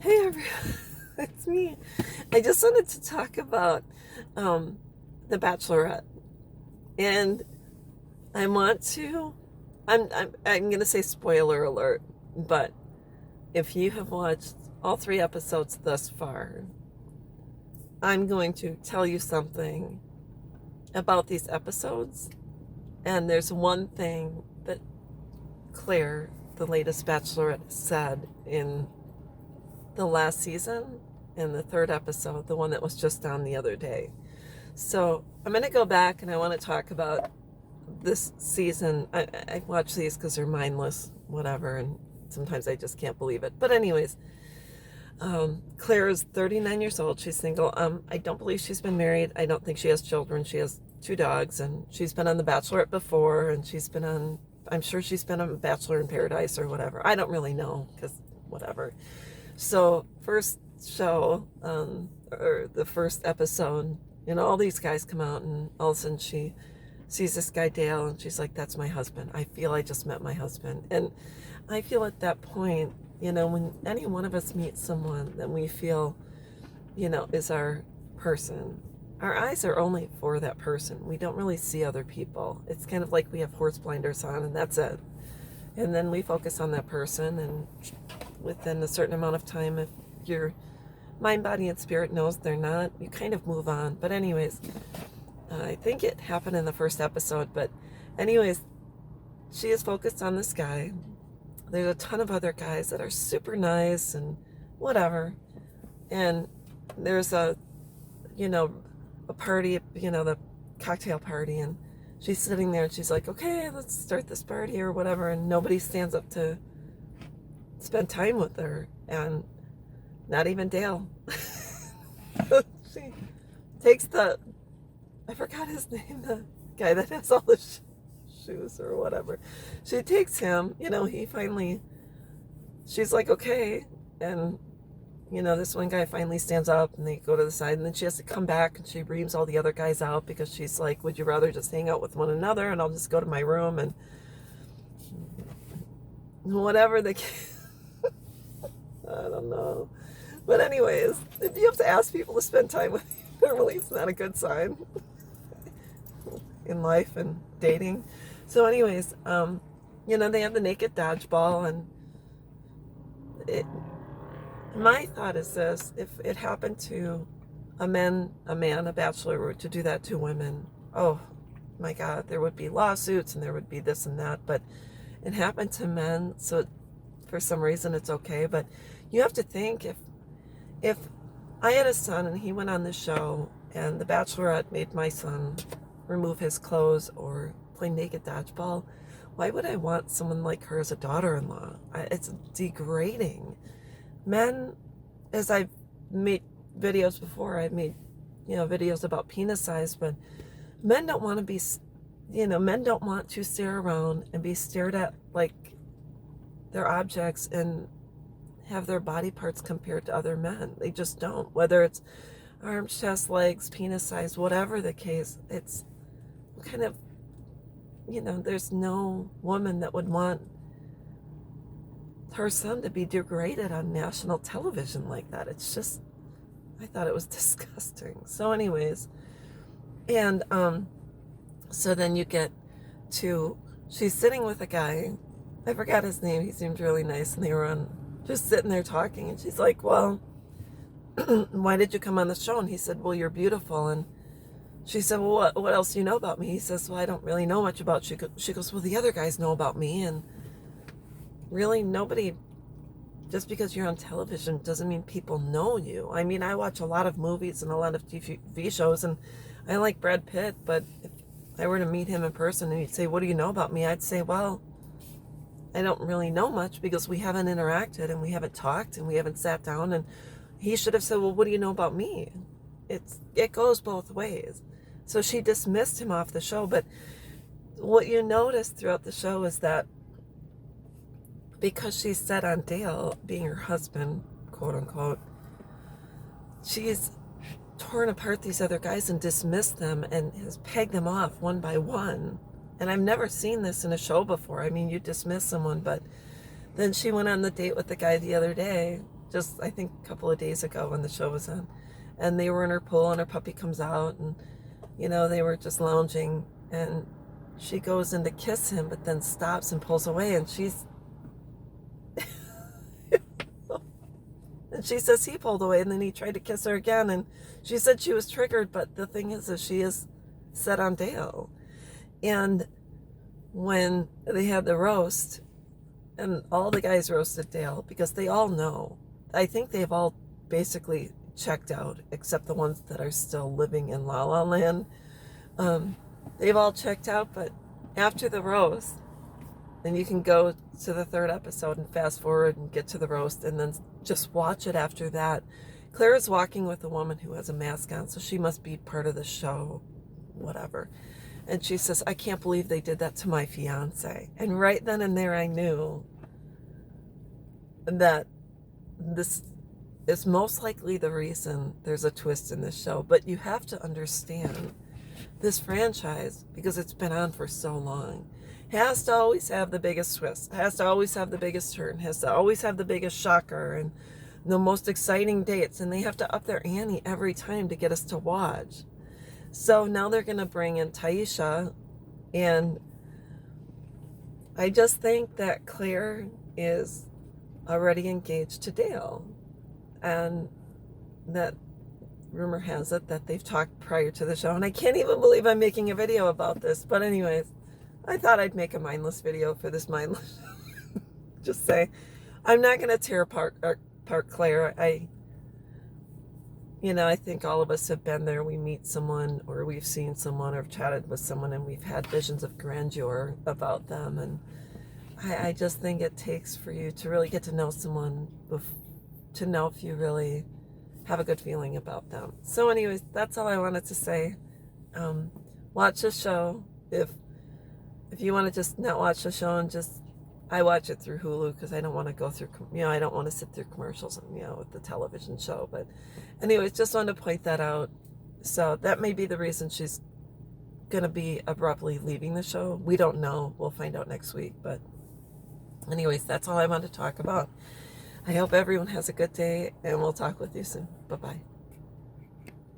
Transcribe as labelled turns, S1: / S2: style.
S1: Hey everyone, it's me. I just wanted to talk about the Bachelorette, and I want to. I'm gonna say spoiler alert, but if you have watched all 3 episodes thus far, I'm going to tell you something about these episodes. And there's one thing that Claire, the latest Bachelorette, said in the last season, in the 3rd episode, the one that was just on the other day. So I'm going to go back and I want to talk about this season. I watch these because they're mindless, whatever, and sometimes I just can't believe it. But anyways, Claire is 39 years old. She's single. I don't believe she's been married. I don't think she has children. She has 2 dogs, and she's been on The Bachelorette before, and she's been on, I'm sure she's been on Bachelor in Paradise or whatever. I don't really know because whatever. So first show, or the first episode, all these guys come out, and all of a sudden she sees this guy Dale, and she's like, "That's my husband. I feel I just met my husband." And I feel at that point, when any one of us meets someone that we feel, is our person, our eyes are only for that person. We don't really see other people. It's kind of like we have horse blinders on, and that's it. And then we focus on that person, and within a certain amount of time, if your mind, body, and spirit knows they're not, you kind of move on. But anyways, I think it happened in the first episode. But anyways, she is focused on this guy. There's a ton of other guys that are super nice and whatever. And there's a party, the cocktail party, and she's sitting there and she's like, "Okay, let's start this party," or whatever, and nobody stands up to spend time with her, and not even Dale. She takes I forgot his name, the guy that has all the shoes or whatever. She takes him, he finally, she's like, "Okay," and this one guy finally stands up, and they go to the side, and then she has to come back, and she reams all the other guys out because she's like, "Would you rather just hang out with one another, and I'll just go to my room," and whatever the I don't know. But anyways, if you have to ask people to spend time with you, normally it's not a good sign in life and dating. So anyways, they have the naked dodgeball, and my thought is this: if it happened to a bachelor, were to do that to women, oh my God, there would be lawsuits and there would be this and that. But it happened to men, so for some reason it's okay. But you have to think, if I had a son and he went on the show and the Bachelorette made my son remove his clothes or play naked dodgeball, why would I want someone like her as a daughter-in-law? It's degrading. Men, as I've made videos before, I've made, videos about penis size, but men don't want to be, men don't want to stare around and be stared at like they're objects and have their body parts compared to other men. They just don't. Whether it's arms, chest, legs, penis size, whatever the case, it's kind of, there's no woman that would want her son to be degraded on national television like that. It's just, I thought it was disgusting. So anyways, and so then you get to, she's sitting with a guy, I forgot his name, he seemed really nice, and they were just sitting there talking, and she's like, "Well, why did you come on the show?" And he said, "Well, you're beautiful." And she said, "Well, what else do you know about me?" He says, "Well, I don't really know much about you." She goes, "Well, the other guys know about me." And really, nobody, just because you're on television doesn't mean people know you. I mean, I watch a lot of movies and a lot of TV shows, and I like Brad Pitt, but if I were to meet him in person and he'd say, "What do you know about me?" I'd say, "Well, I don't really know much because we haven't interacted and we haven't talked and we haven't sat down." And he should have said, "Well, what do you know about me?" It goes both ways. So she dismissed him off the show. But what you notice throughout the show is that because she's set on Dale being her husband, quote unquote, she's torn apart these other guys and dismissed them and has pegged them off one by one. And I've never seen this in a show before. I mean, you dismiss someone, but then she went on the date with the guy the other day, just I think a couple of days ago when the show was on, and they were in her pool and her puppy comes out, and they were just lounging, and she goes in to kiss him, but then stops and pulls away, and she says he pulled away, and then he tried to kiss her again, and she said she was triggered, but the thing is she is set on Dale. And when they had the roast, and all the guys roasted Dale, because they all know, I think they've all basically checked out, except the ones that are still living in La La Land. They've all checked out, but after the roast, and you can go to the 3rd episode and fast forward and get to the roast and then just watch it after that. Claire is walking with a woman who has a mask on, so she must be part of the show, whatever. And she says, I can't believe they did that to my fiance. And right then and there I knew that this is most likely the reason there's a twist in this show. But you have to understand, this franchise, because it's been on for so long, has to always have the biggest twist, has to always have the biggest turn, has to always have the biggest shocker and the most exciting dates, and they have to up their ante every time to get us to watch. So now they're going to bring in Taisha, and I just think that Claire is already engaged to Dale, and that rumor has it that they've talked prior to the show, and I can't even believe I'm making a video about this, but anyways, I thought I'd make a mindless video for this mindless. Just say, I'm not going to tear apart Claire. I think all of us have been there. We meet someone, or we've seen someone, or chatted with someone, and we've had visions of grandeur about them. And I just think it takes for you to really get to know someone, to know if you really have a good feeling about them. So anyways, that's all I wanted to say. Watch the show. If you want to just not watch the show and I watch it through Hulu because I don't want to go through, I don't want to sit through commercials, with the television show. But anyways, just wanted to point that out. So that may be the reason she's going to be abruptly leaving the show. We don't know. We'll find out next week. But anyways, that's all I wanted to talk about. I hope everyone has a good day, and we'll talk with you soon. Bye-bye.